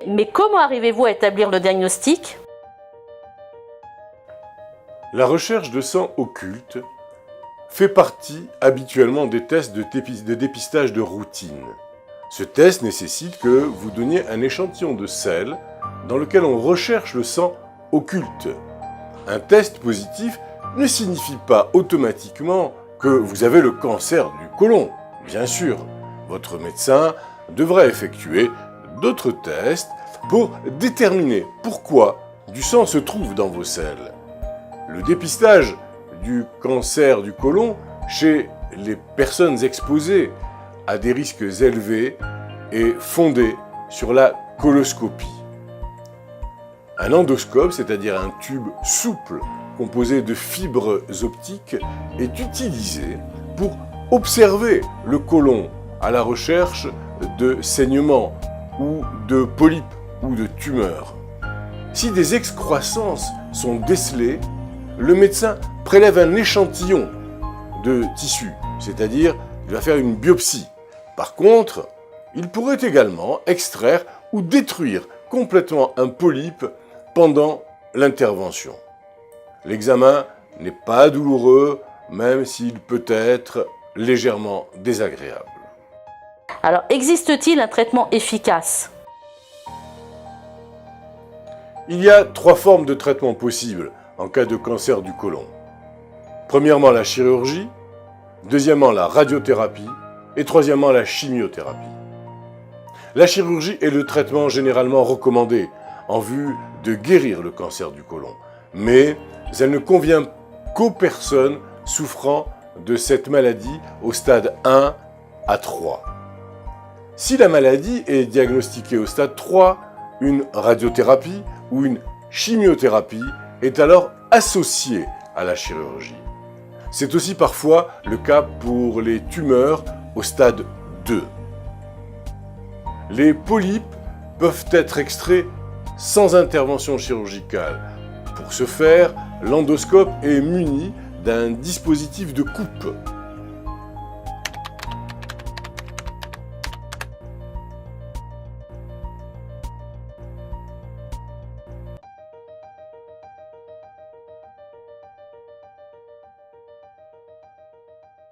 Mais comment arrivez-vous à établir le diagnostic? La recherche de sang occulte fait partie habituellement des tests de dépistage de routine. Ce test nécessite que vous donniez un échantillon de sel dans lequel on recherche le sang occulte. Un test positif ne signifie pas automatiquement que vous avez le cancer du côlon. Bien sûr, votre médecin devra effectuer d'autres tests pour déterminer pourquoi du sang se trouve dans vos selles. Le dépistage du cancer du côlon chez les personnes exposées à des risques élevés est fondé sur la coloscopie. Un endoscope, c'est-à-dire un tube souple composé de fibres optiques, est utilisé pour observer le côlon à la recherche de saignements ou de polypes ou de tumeurs. Si des excroissances sont décelées, le médecin prélève un échantillon de tissu, c'est-à-dire il va faire une biopsie. Par contre, il pourrait également extraire ou détruire complètement un polype pendant l'intervention. L'examen n'est pas douloureux, même s'il peut être légèrement désagréable. Alors, existe-t-il un traitement efficace? Il y a 3 formes de traitement possibles en cas de cancer du côlon. Premièrement, la chirurgie, deuxièmement, la radiothérapie et troisièmement, la chimiothérapie. La chirurgie est le traitement généralement recommandé en vue de guérir le cancer du côlon, mais elle ne convient qu'aux personnes souffrant de cette maladie au stade 1 à 3. Si la maladie est diagnostiquée au stade 3, une radiothérapie ou une chimiothérapie est alors associée à la chirurgie. C'est aussi parfois le cas pour les tumeurs au stade 2. Les polypes peuvent être extraits sans intervention chirurgicale. Pour ce faire, l'endoscope est muni d'un dispositif de coupe